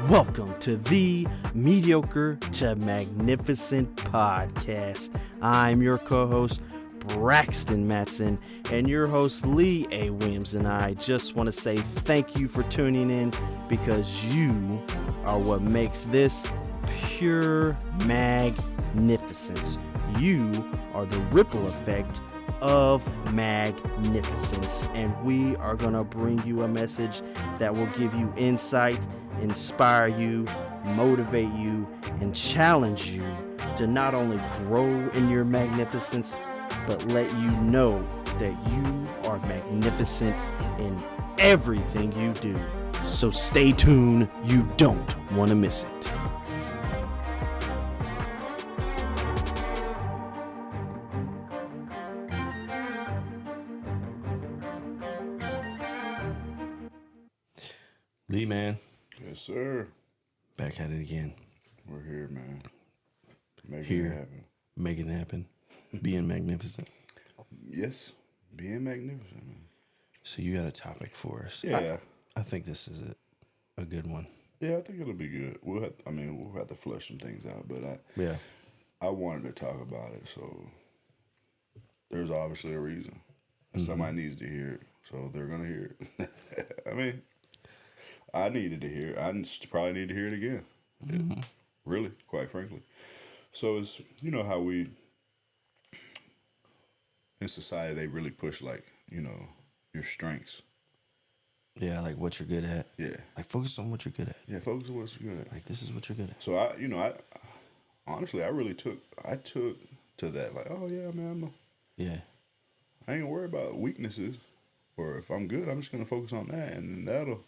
Welcome to the Mediocre to Magnificent podcast. I'm your co-host, Braxton Matson, and your host, Lee A. Williams, and I just want to say thank you for tuning in because you are what makes this pure magnificence. You are the ripple effect of magnificence, and we are going to bring you a message that will give you insight, inspire you, motivate you, and challenge you to not only grow in your magnificence, but let you know that you are magnificent in everything you do. So stay tuned, you don't want to miss it. Lee, man. Yes, sir. Back at it again. We're here, man. Making it happen. Making it happen. Being magnificent. Yes, being magnificent, man. So you got a topic for us. Yeah. I think this is a good one. Yeah, I think it'll be good. We'll have to flesh some things out, but I wanted to talk about it, so there's obviously a reason. Somebody needs to hear it, so they're gonna hear it. I mean, I needed to hear it. I probably need to hear it again. Mm-hmm. Really, quite frankly. So it's, you know how we, in society, they really push, like, you know, your strengths. Yeah, like what you're good at. Yeah. Like focus on what you're good at. Yeah, focus on what you're good at. Like this is what you're good at. So I honestly, I took to that, like, oh yeah, man, I ain't gonna worry about weaknesses, or if I'm good, I'm just gonna focus on that, and then that'll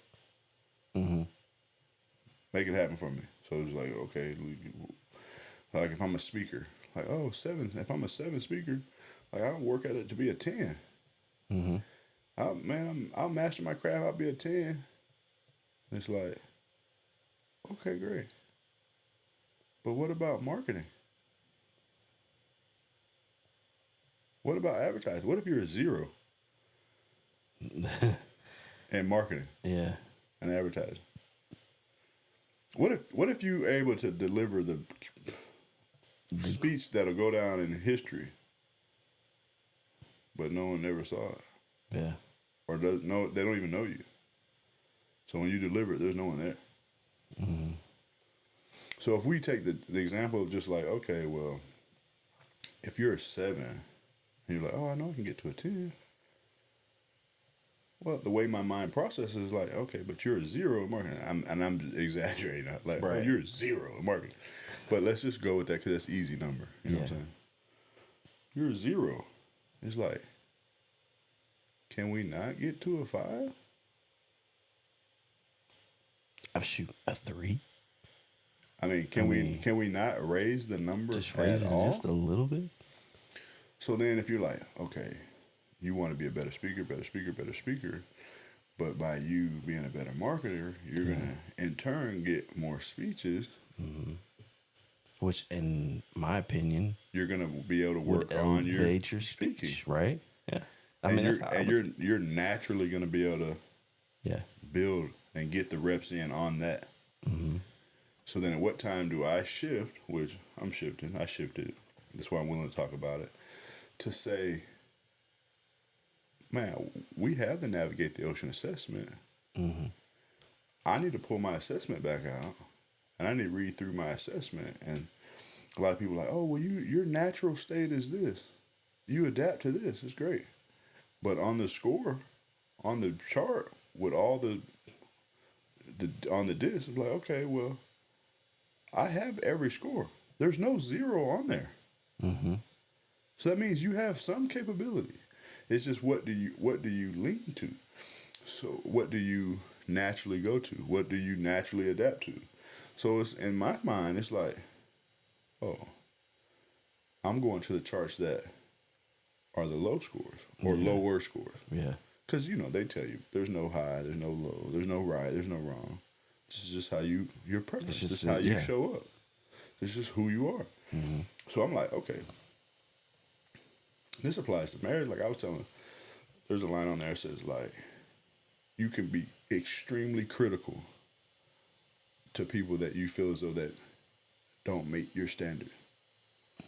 make it happen for me. So it's like, okay, like if I'm a speaker, like, oh, 7. If I'm a 7 speaker, like I'll work at it to be a 10. I'll master my craft. I'll be a 10. It's like, okay, great. But what about marketing? What about advertising? What if you're a 0 in marketing? Yeah. And advertising? What if you're able to deliver the speech that'll go down in history, but no one ever saw it? Yeah. Or they don't even know you. So when you deliver it, there's no one there. So if we take the example of just like, okay, well, if you're a 7, and you're like, oh, I know I can get to a 10. Well, the way my mind processes is like, okay, but you're a 0 in marketing. I'm exaggerating. Like, right. Oh, you're a 0 in marketing. But let's just go with that because that's an easy number. You know what I'm saying? You're a 0. It's like, can we not get to a 5? Shoot, a 3. I mean, can we not raise the number just raise it all? just a little bit? So then if you're like, okay, you want to be a better speaker, but by you being a better marketer, you're going to, in turn, get more speeches. Which, in my opinion, you're going to be able to work on your speech, speaking. Right? Yeah. You're naturally going to be able to build and get the reps in on that. So then at what time do I shift, which I'm shifting, I shifted, that's why I'm willing to talk about it, to say, man, we have to navigate the ocean assessment. I need to pull my assessment back out, and I need to read through my assessment. And a lot of people are like, oh, well, your natural state is this. You adapt to this. It's great. But on the score, on the chart, with all the on the disc, it's like, okay, well, I have every score. There's no 0 on there. So that means you have some capability. It's just what do you lean to? So what do you naturally go to? What do you naturally adapt to? So it's, in my mind, it's like, oh, I'm going to the charts that are the low scores or lower scores. Yeah. Because, you know, they tell you there's no high, there's no low, there's no right, there's no wrong. This is just how your preference. This is how you show up. This is just who you are. So I'm like, okay. This applies to marriage. Like I was telling, there's a line on there that says, like, you can be extremely critical, to people that you feel as though that don't meet your standard.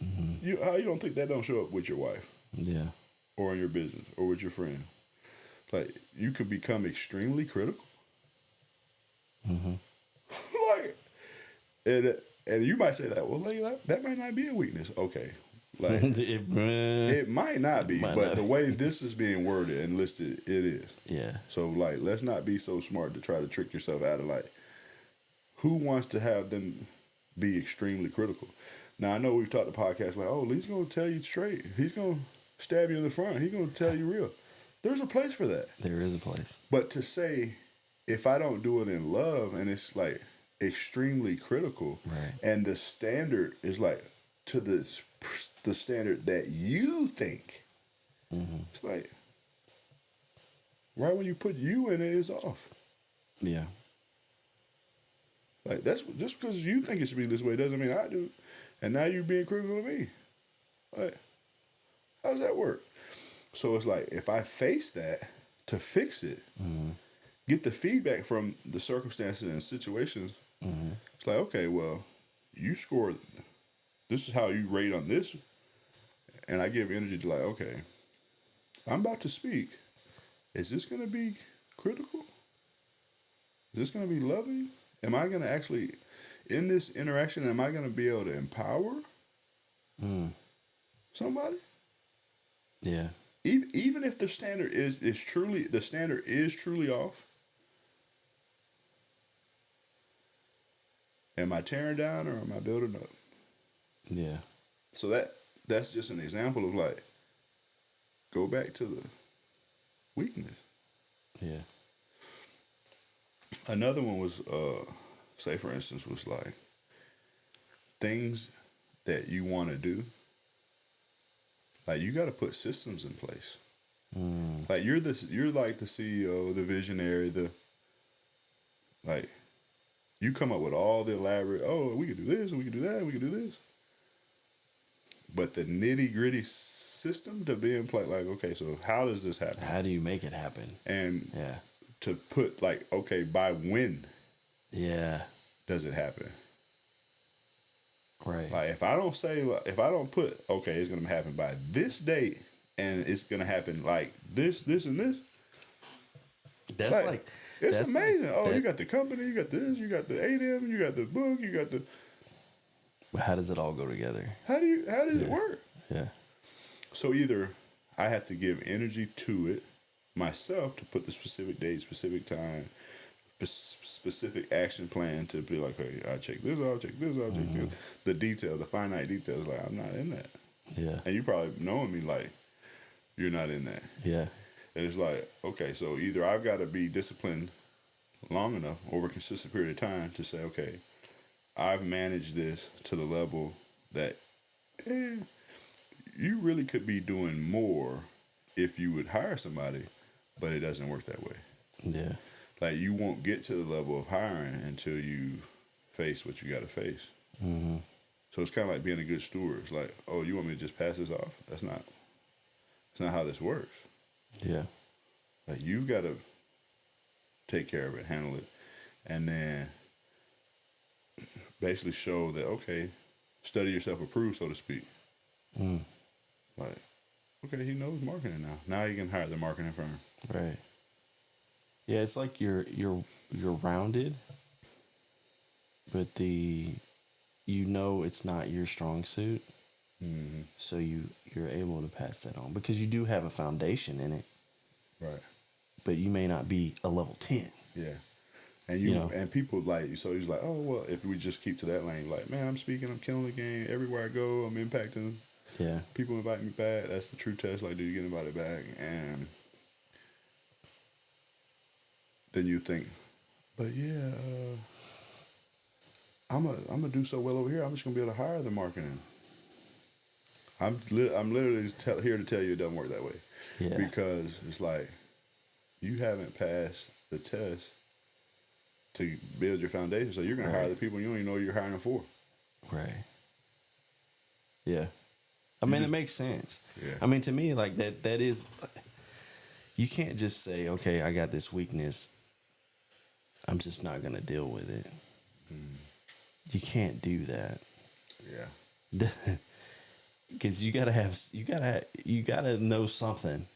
How you don't think that don't show up with your wife? Yeah. Or in your business, or with your friend? Like, you could become extremely critical. Like, and you might say that, well, like, that might not be a weakness. Okay. Like, it might not be, but the way this is being worded and listed, it is. Yeah. So, like, let's not be so smart to try to trick yourself out of, like, who wants to have them be extremely critical? Now, I know we've talked the podcast like, oh, Lee's going to tell you straight. He's going to stab you in the front. He's going to tell you real. There's a place for that. There is a place. But to say, if I don't do it in love and it's, like, extremely critical, right, and the standard is, like, to the standard that you think, it's like, right when you put you in it, it's off. Yeah. Like, that's just because you think it should be this way doesn't mean I do. And now you're being critical of me. Like, how does that work? So it's like, if I face that to fix it, get the feedback from the circumstances and situations, it's like, okay, well, you scored, this is how you rate on this. And I give energy to like, okay, I'm about to speak. Is this going to be critical? Is this going to be loving? Am I going to actually, in this interaction, am I going to be able to empower somebody? Yeah. Even if the standard is truly off, am I tearing down or am I building up? Yeah. So that's just an example of like, go back to the weakness. Yeah. Another one was, say for instance, was like things that you want to do. Like, you got to put systems in place. Like, you're like the CEO, the visionary, like, you come up with all the elaborate, oh, we could do this, and we could do that, and we could do this. But the nitty gritty system to be in place, like, okay, so how does this happen? How do you make it happen? And yeah, to put like, okay, by when? Yeah. Does it happen? Right. Like, if I don't put, okay, it's going to happen by this date and it's going to happen like this, and this. That's like it's that's amazing. Like you got the company, you got this, you got the ADM, you got the book, you got the. How does it all go together? How does it work? Yeah. So either I have to give energy to it myself to put the specific date, specific time, specific action plan to be like, hey, I check this off, check this off, check this. The detail, the finite details, like, I'm not in that. Yeah. And you probably knowing me like, you're not in that. Yeah. And it's like, okay, so either I've got to be disciplined long enough over a consistent period of time to say, okay, I've managed this to the level that you really could be doing more if you would hire somebody, but it doesn't work that way. Yeah. Like, you won't get to the level of hiring until you face what you got to face. So it's kind of like being a good steward. It's like, oh, you want me to just pass this off? That's not how this works. Yeah. Like, you've got to take care of it, handle it, and then basically show that, okay, study yourself approved, so to speak. Like, okay, he knows marketing now. Now he can hire the marketing firm. Right. Yeah, it's like you're rounded, but it's not your strong suit. So you're able to pass that on because you do have a foundation in it. Right. But you may not be a level 10. Yeah. And and people like, so he's like, oh, well, if we just keep to that lane, like, man, I'm speaking, I'm killing the game. Everywhere I go, I'm impacting. Yeah. People invite me back. That's the true test. Like, do you get invited back? And then you think, but yeah, I'm gonna do so well over here. I'm just gonna be able to hire the marketing. I'm literally just here to tell you it doesn't work that way. Yeah. Because it's like, you haven't passed the test to build your foundation, so you're gonna hire the people you don't even know you're hiring them for. Right. Yeah. I mean, it makes sense. Yeah. I mean, to me, like that is, you can't just say, okay, I got this weakness, I'm just not gonna deal with it. You can't do that. Yeah. Because you gotta know something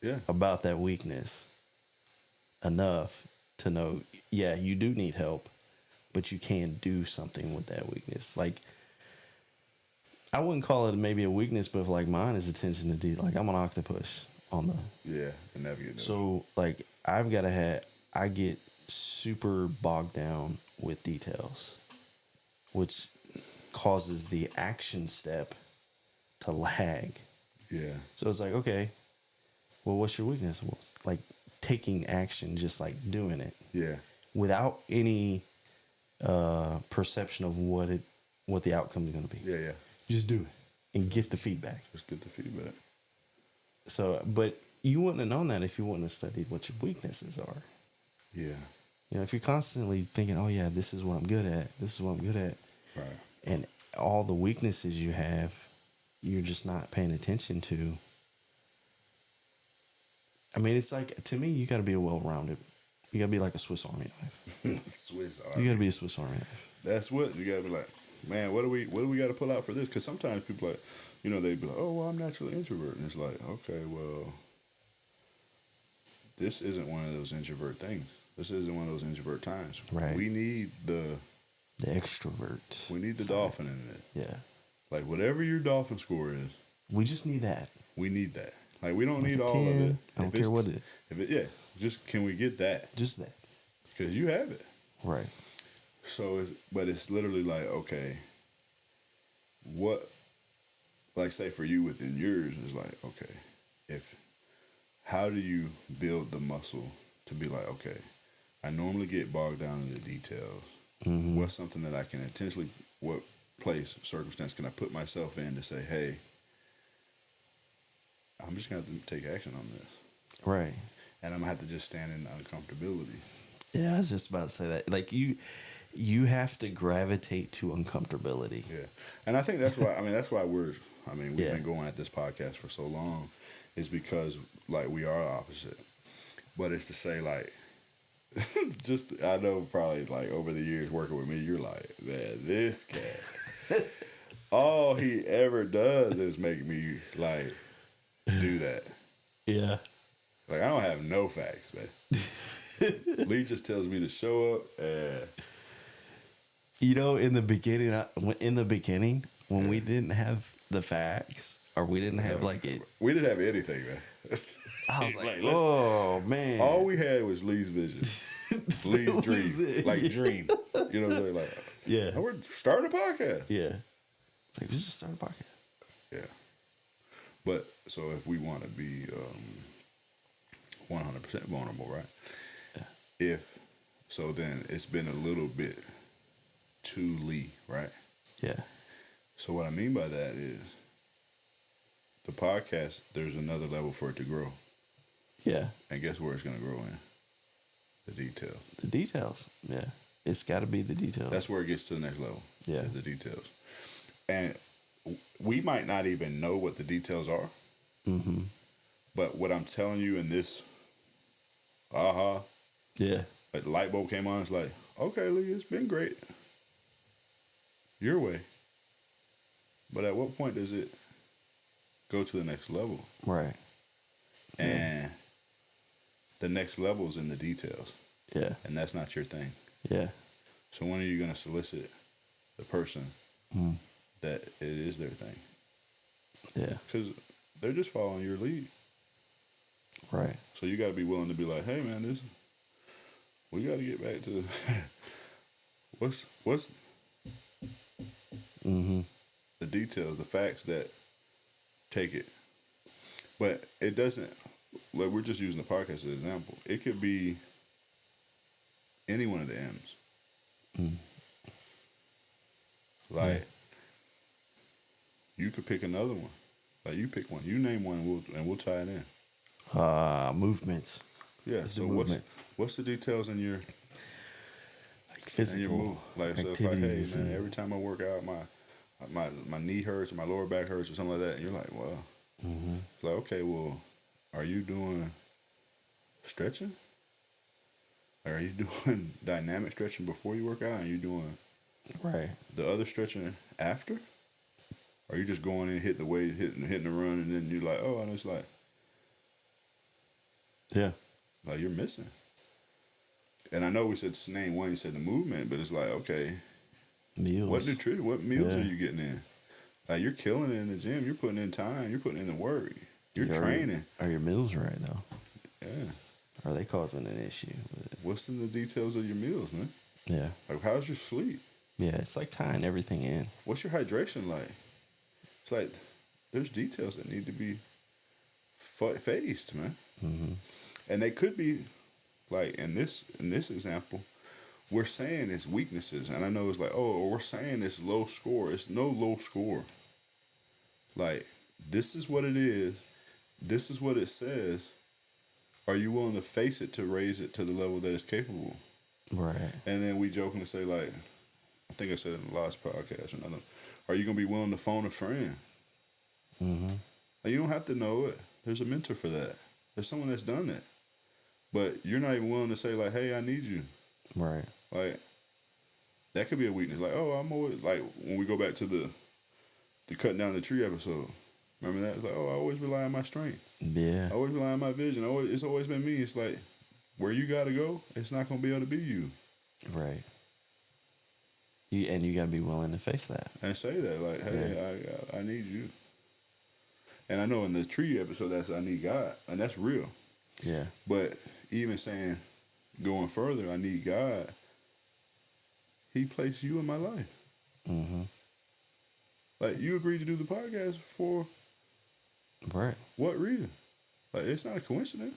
Yeah. about that weakness enough to know, yeah, you do need help, but you can do something with that weakness. Like, I wouldn't call it maybe a weakness, but like mine is attention to detail. Like, I'm an octopus on the. Yeah. And navigate. So like I get super bogged down with details, which causes the action step to lag. Yeah. So it's like, okay, well, what's your weakness? Well, it's like taking action, just like doing it. Yeah. Without any perception of what the outcome is going to be. Yeah. Yeah. Just do it and get the feedback. Just get the feedback. So, but you wouldn't have known that if you wouldn't have studied what your weaknesses are. Yeah. You know, if you're constantly thinking, oh yeah, this is what I'm good at, this is what I'm good at, Right. and all the weaknesses you have, you're just not paying attention to. I mean, it's like, to me, you got to be a well-rounded. You got to be like a Swiss Army knife. Swiss Army. You got to be a Swiss Army knife. That's what you gotta be like, man. What do we got to pull out for this? Because sometimes people like, you know, they be like, oh, well, I'm naturally introvert, and it's like, okay, well, this isn't one of those introvert things. This isn't one of those introvert times. Right. We need the extrovert. We need the dolphin in it. Yeah. Like whatever your dolphin score is, we just need that. We need that. Like we don't like need all 10, of it. I don't care what it is. If it, yeah, just can we get that? Just that. Because you have it. Right. So, but it's literally like, okay, what, like say for you within yours is like, okay, how do you build the muscle to be like, okay, I normally get bogged down in the details. Mm-hmm. What's something that I can intentionally, what place, circumstance can I put myself in to say, hey, I'm just going to have to take action on this. Right. And I'm going to have to just stand in the uncomfortability. Yeah, I was just about to say that. Like you have to gravitate to uncomfortability. Yeah. And I think that's why, we've been going at this podcast for so long, is because like we are opposite. But it's to say like, just, I know probably like over the years working with me, you're like, man, this cat, all he ever does is make me like do that. Yeah. Like I don't have no facts, man. Lee just tells me to show up and. You know, in the beginning, when we didn't have the facts, or we didn't have like it. We didn't have anything, man. I was like, oh, man. All we had was Lee's vision. Lee's dream. Like dream. You know what I'm saying? Like, yeah. We're starting a podcast. Yeah. It's like, we just started a podcast. Yeah. But, so if we want to be 100% vulnerable, right? Yeah. So then it's been a little bit too Lee, right? Yeah. So what I mean by that is the podcast, there's another level for it to grow. Yeah. And guess where it's going to grow in? The details. The details. Yeah. It's got to be the details. That's where it gets to the next level. Yeah. The details. And we might not even know what the details are. Mm-hmm. But what I'm telling you in this, yeah. Like the light bulb came on, it's like, okay, Lee, it's been great. Your way. But at what point does it go to the next level? Right. And the next level is in the details. Yeah. And that's not your thing. Yeah. So when are you going to solicit the person that it is their thing? Yeah. Because they're just following your lead. Right. So you got to be willing to be like, hey, man, we got to get back to what's the details, the facts that take it. But it doesn't, like we're just using the podcast as an example. It could be any one of the M's. Like, you could pick another one. Like, you pick one. You name one, and we'll tie it in. Movements. Yeah. Let's so what's the details in your like physical in your move? Like, so it's like, hey, man, every time I work out, my knee hurts or my lower back hurts or something like that, and you're like, well, it's like, okay, well, are you doing stretching? Like, are you doing dynamic stretching before you work out, and you doing Right. the other stretching after? Or are you just going in, hitting the weight, hitting the run, and then you're like, oh, and it's Yeah. like you're missing. And I know we said name one, you said the movement, but it's like, okay, Meals. what meals Yeah. are you getting in? Like, you're killing it in the gym. You're putting in time. You're putting in the work. You're training. Are your meals right though? Yeah. Are they causing an issue? What's in the details of your meals, man? Yeah. Like, how's your sleep? Yeah. It's like tying everything in. What's your hydration like? It's like there's details that need to be faced, man. Mm-hmm. And they could be like in this example, we're saying it's weaknesses, and I know it's like, oh, we're saying it's low score. It's no low score. Like, this is what it is. This is what it says. Are you willing to face it to raise it to the level that it's capable? Right. And then we jokingly say, like, I think I said it in the last podcast or another, are you going to be willing to phone a friend? Mm-hmm. Like, you don't have to know it. There's a mentor for that. There's someone that's done it. But you're not even willing to say, like, hey, I need you. Right. Like, that could be a weakness. Like, oh, I'm always, like, when we go back to the cutting down the tree episode. Remember that? It's like, oh, I always rely on my strength. Yeah. I always rely on my vision. It's always been me. It's like, where you got to go, it's not going to be able to be you. Right. You got to be willing to face that. And say that, like, hey, I need you. And I know in the tree episode, that's I need God. And that's real. Yeah. But even saying, going further, I need God, He placed you in my life. Mm-hmm. Like, you agreed to do the podcast for Right. what reason? Like, it's not a coincidence.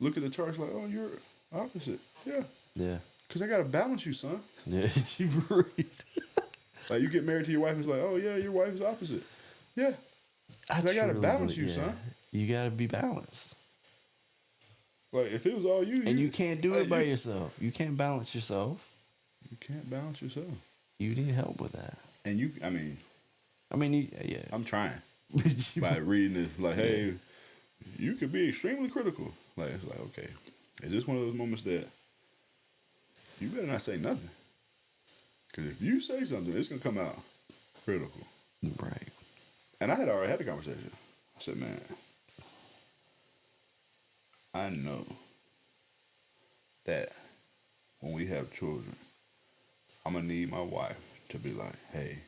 Look at the charts like, oh, you're opposite. Yeah. Yeah. Because I got to balance you, son. Yeah. You right. Like, you get married to your wife, it's like, oh, yeah, your wife is opposite. Yeah. I got to balance you, son. You got to be balanced. Like, if it was all you... And you can't do it by yourself. You can't balance yourself. You can't balance yourself. You need help with that. And you, yeah. I'm trying. By reading this, like, hey, you could be extremely critical. Like, it's like, okay, is this one of those moments that you better not say nothing? Because if you say something, it's going to come out critical. Right. And I had already had the conversation. I said, man, I know that when we have children, I'm going to need my wife to be like, hey.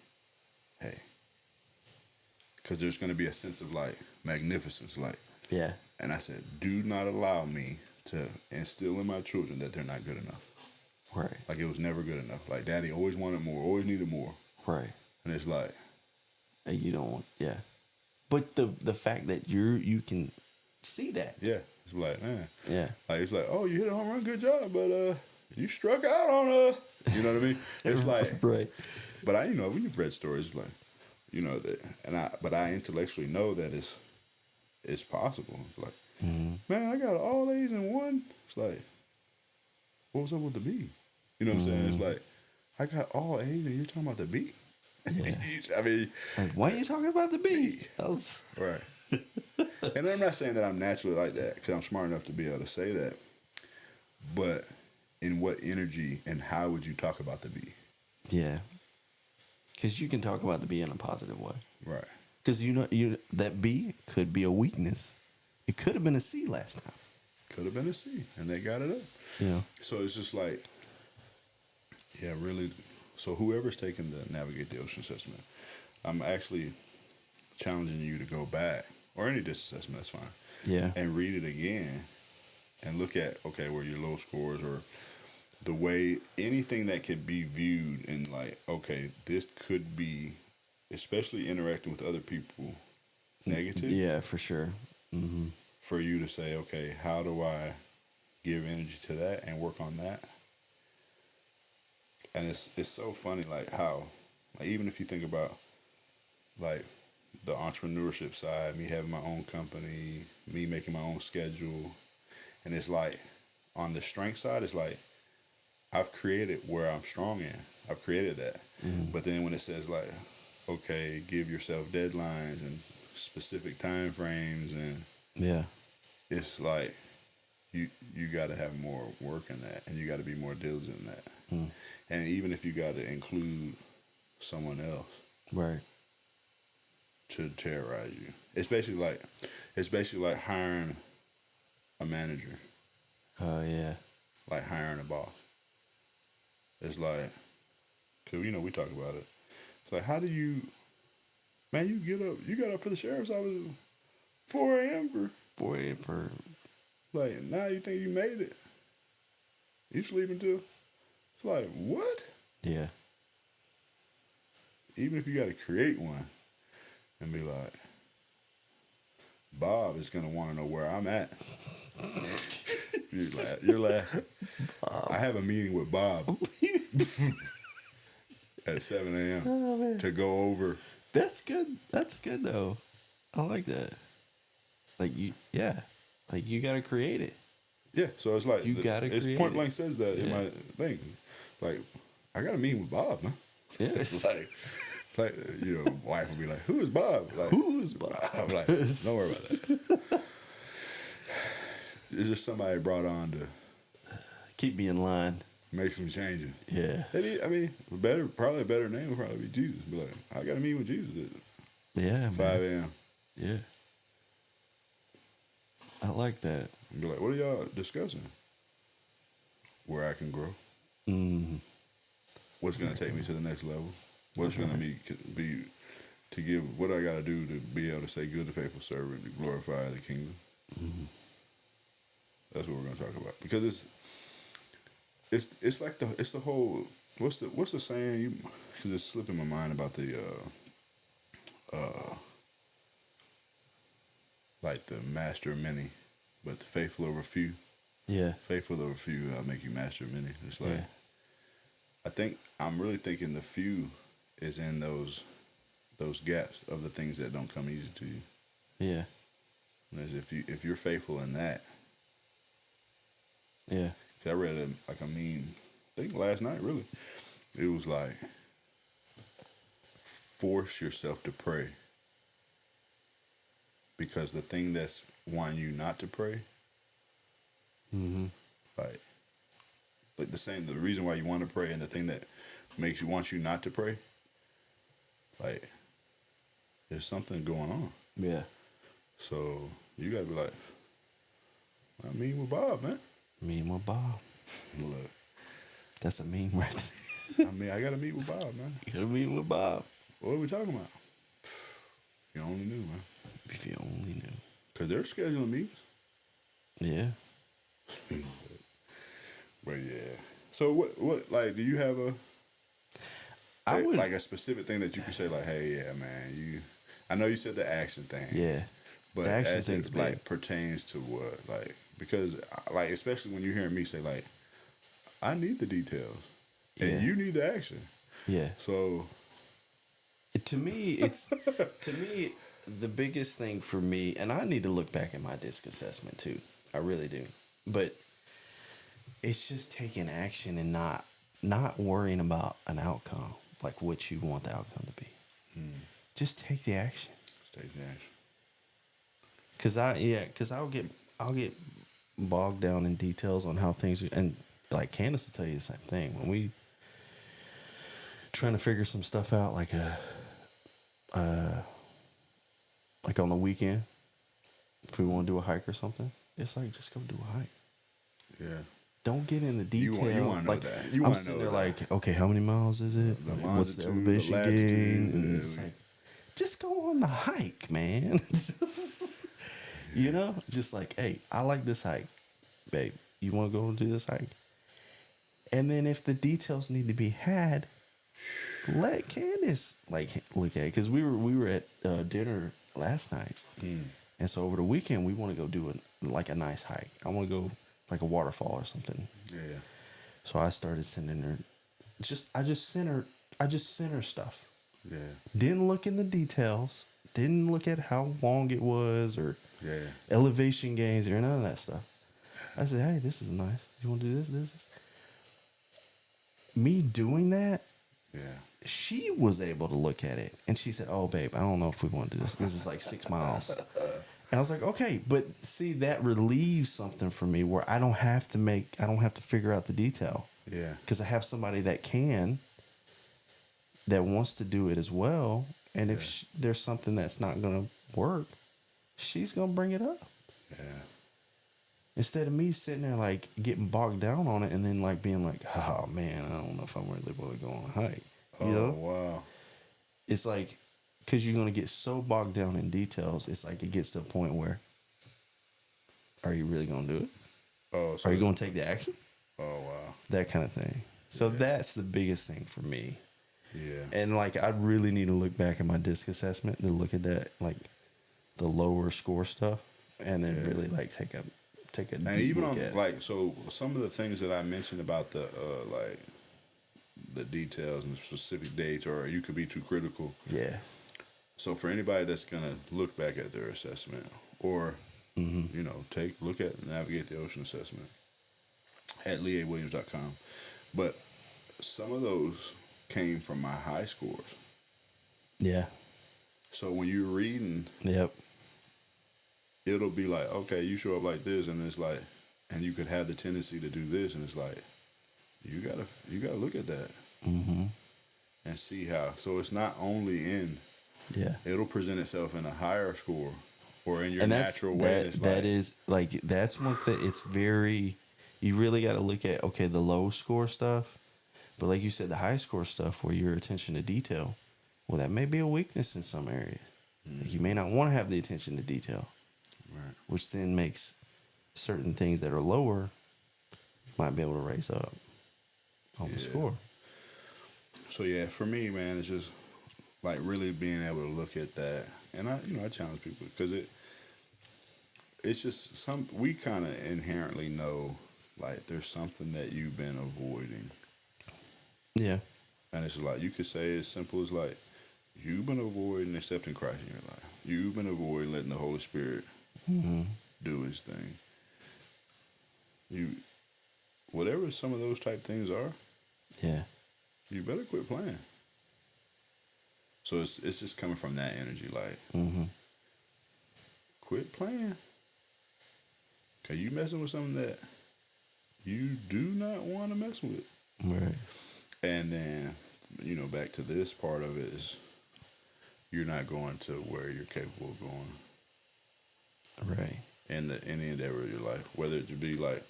Because there's going to be a sense of, like, magnificence, like. Yeah. And I said, do not allow me to instill in my children that they're not good enough. Right. Like, it was never good enough. Like, daddy always wanted more, always needed more. Right. And it's like. You don't want, yeah. But the fact that you can see that. Yeah. It's like, man. Yeah. Like, it's like, oh, you hit a home run, good job, but you struck out on you know what I mean? It's like. Right. But when you've read stories, like, you know that, but I intellectually know that it's possible. It's like, man, I got all A's in one. It's like, what was up with the B? You know what I'm saying? It's like, I got all A's and you're talking about the B? Yeah. I mean, like, why are you talking about the B? Right. And I'm not saying that I'm naturally like that, because I'm smart enough to be able to say that. But in what energy and how would you talk about the B? Yeah. Because you can talk about the B in a positive way. Right. Because that B could be a weakness. It could have been a C last time. Could have been a C, and they got it up. Yeah. So it's just like, yeah, really. So whoever's taking the Navigate the Ocean assessment, I'm actually challenging you to go back, or any disc assessment, that's fine. Yeah. And read it again and look at, okay, where your low scores or the way anything that could be viewed in, like, okay, this could be, especially interacting with other people, negative. Yeah, for sure. Mm-hmm. For you to say, okay, how do I give energy to that and work on that? And it's so funny, like, how, like, even if you think about, like, the entrepreneurship side, me having my own company, me making my own schedule, and it's like, on the strength side, it's like, I've created where I'm strong in. I've created that. Mm-hmm. But then when it says, like, okay, give yourself deadlines and specific time frames, and yeah, it's like, you got to have more work in that, and you got to be more diligent in that. And even if you got to include someone else, Right. to terrorize you, especially like hiring a manager, Yeah. like hiring a boss. It's like, cause we talk about it. It's like, how do you, man? You got up for the sheriff's office at 4 a.m. for 4 a.m. for like, now you think you made it? You sleeping too? It's like, what? yeah. Even if you got to create one and be like, Bob is gonna want to know where I'm at. You're laughing. I have a meeting with Bob at 7 a.m. Oh, to go over. That's good. That's good though. I like that. Like you gotta create it. Yeah, so it's like You gotta it's create point it. blank says that in Yeah. my thing. Like, I got a meeting with Bob, man. Yeah. like wife will be like, "Who is Bob?" Like, Who's Bob? I'm like, don't worry about that. It's just somebody brought on to Keep me in line. make some changes. Yeah. Probably a better name would probably be Jesus. Be like, I got to meet with Jesus Yeah, at 5 man. a.m. Yeah. I like that. And be like, what are y'all discussing? Where I can grow. What's going to take me to the next level? What's going to be to give, what I got to do to be able to say good and faithful servant to glorify the kingdom. That's what we're going to talk about. Because it's like it's the whole, what's the saying? Because it's slipping my mind about the, like the master of many, but the faithful over few. Yeah. Faithful over few, I'll make you master of many. It's like, Yeah. I'm really thinking the few is in those gaps of the things that don't come easy to you. Yeah. And as if you're faithful in that. Yeah. 'Cause I read a meme, I think last night really. It was like, force yourself to pray. Because the thing that's wanting you not to pray, like the reason why you want to pray and the thing that wants you not to pray, like, there's something going on. Yeah. So you gotta be like, I mean with Bob, man. Me and my Bob. Look, That's a meme right there. I gotta meet with Bob, man. You gotta meet with Bob. What are we talking about? You only knew, man. If you only knew. Cause they're scheduling meetings. Yeah. But yeah. So what like do you have like a specific thing that you can say like, hey, yeah, man, I know you said the action thing. Yeah. But The action as thing's it big. like pertains to what? Like, because like especially when you're hearing me say like, I need the details. And Yeah. you need the action. Yeah. So To me, the biggest thing for me, and I need to look back at my disc assessment too. I really do. But it's just taking action and not worrying about an outcome, like what you want the outcome to be. Just take the action. take the action. Cause I'll get bogged down in details on how things are, and like Candace will tell you the same thing when we trying to figure some stuff out, like on the weekend, if we want to do a hike or something, it's like just go do a hike. Yeah. Don't get in the detail. You want to know like, that. You I'm want to sitting know there that. like, okay, how many miles is it? The What's the longitude, elevation the latitude, gain? And yeah, it's like, just go on the hike, man. Just like, hey, I like this hike, babe. You want to go do this hike? And then if the details need to be had, let Candace like look at it, because we were at dinner last night, and so over the weekend we want to go do a nice hike. I want to go like a waterfall or something. Yeah. So I started sending her. I just sent her stuff. Yeah. Didn't look in the details. Didn't look at how long it was or elevation gains or none of that stuff. I said, hey, this is nice. You want to do this? Me doing that, she was able to look at it. And she said, oh, babe, I don't know if we want to do this. This is like 6 miles. And I was like, okay, but see, that relieves something for me where I don't have to figure out the detail. Yeah. Because I have somebody that wants to do it as well. And if there's something that's not going to work, she's going to bring it up. Yeah. Instead of me sitting there like getting bogged down on it and then like being like, oh man, I don't know if I'm really going to go on a hike. You know? Wow. It's like, because you're going to get so bogged down in details, it's like it gets to a point where, are you really going to do it? Oh, so are you going to take the action? Oh, wow. That kind of thing. So that's the biggest thing for me. Yeah. And like, I really need to look back at my disc assessment to look at that, like the lower score stuff, and then really like take a and deep even look on at like, so some of the things that I mentioned about the like the details and specific dates, or you could be too critical. Yeah. So for anybody that's gonna look back at their assessment, or you know, look at Navigate the Ocean assessment at leawilliams.com, but some of those came from my high scores. Yeah. So when you're reading, Yep. it'll be like, okay, you show up like this, and it's like, and you could have the tendency to do this, and it's like, you gotta look at that and see how. So it's not only in, it'll present itself in a higher score or in your natural way. That's one thing. It's very, you really got to look at, okay, the low score stuff, but like you said, the high score stuff where your attention to detail, well, that may be a weakness in some areas. Like you may not want to have the attention to detail. Right. Which then makes certain things that are lower, you might be able to raise up on the score. So yeah, for me, man, it's just like really being able to look at that, and I challenge people because it's just we kind of inherently know like there's something that you've been avoiding. Yeah. And it's like you could say as simple as like you've been avoiding accepting Christ in your life. You've been avoiding letting the Holy Spirit do his thing. Whatever some of those type things are, you better quit playing. So it's just coming from that energy, like quit playing. Cause you messing with something that you do not want to mess with. Right. And then, back to this part of it is you're not going to where you're capable of going. Right. In the endeavor of your life. Whether it should be like,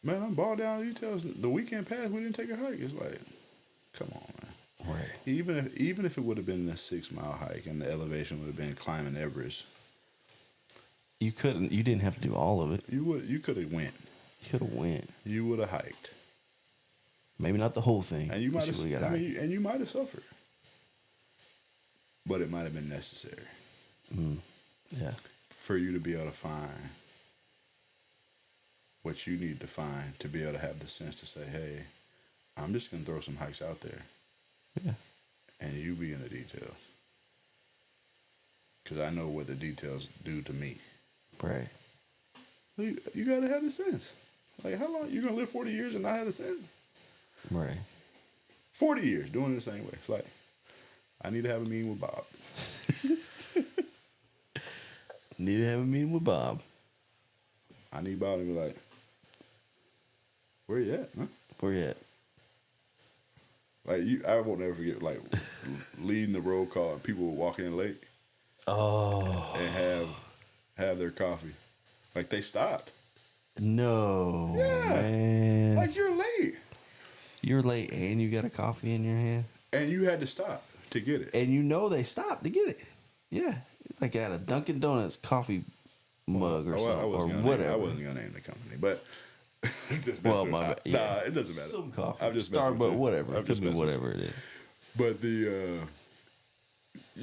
man, I'm bogged down in details. The weekend passed, we didn't take a hike. It's like, come on, man. Right. Even if it would have been a 6-mile hike and the elevation would have been climbing Everest. You didn't have to do all of it. You could have went. You could have went. You would have hiked. Maybe not the whole thing. And you might have and you might have suffered. But it might have been necessary. Yeah. For you to be able to find what you need to find to be able to have the sense to say, hey, I'm just going to throw some hikes out there. Yeah. And you be in the details. Because I know what the details do to me. Right. You got to have the sense. Like, how long? You're going to live 40 years and not have the sense? Right. 40 years doing it the same way. It's like, I need to have a meeting with Bob. Need to have a meeting with Bob. I need Bob to be like, where you at, huh? Where you at? Like, I won't never forget, like, leading the roll call and people would walk in late. Oh. And have their coffee. Like, they stopped. No, yeah. Man. Like, you're late. You're late and you got a coffee in your hand. And you had to stop to get it. And they stopped to get it. Yeah. Like at a Dunkin' Donuts coffee mug or something. Or whatever. I wasn't going to name the company, but... it doesn't matter. Some coffee. I'm just Starbucks, whatever. It could be whatever it is. But you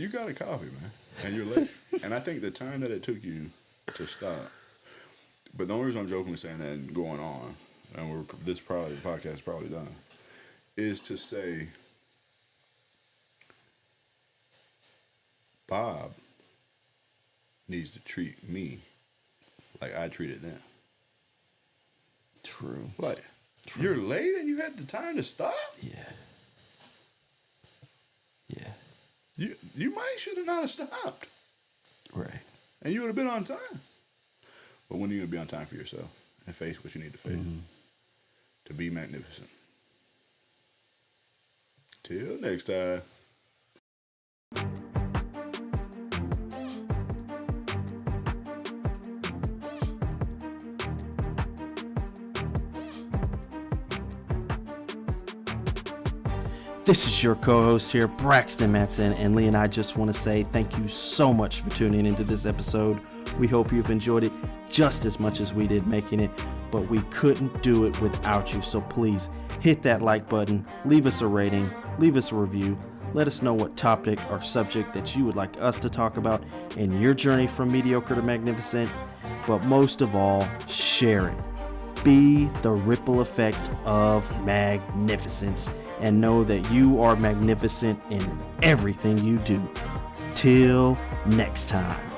got a coffee, man. And you're late. And I think the time that it took you to stop... But the only reason I'm jokingly saying that and going on, and the podcast is probably done, is to say, Bob needs to treat me like I treated them. True. Like, you're late and you had the time to stop? Yeah. Yeah. You might should have not have stopped. Right. And you would have been on time. But when are you going to be on time for yourself and face what you need to face to be magnificent? Till next time. This is your co-host here, Braxton Matson, and Lee and I just want to say thank you so much for tuning into this episode. We hope you've enjoyed it just as much as we did making it, but we couldn't do it without you. So please hit that like button, leave us a rating, leave us a review. Let us know what topic or subject that you would like us to talk about in your journey from mediocre to magnificent. But most of all, share it. Be the ripple effect of magnificence and know that you are magnificent in everything you do. Till next time.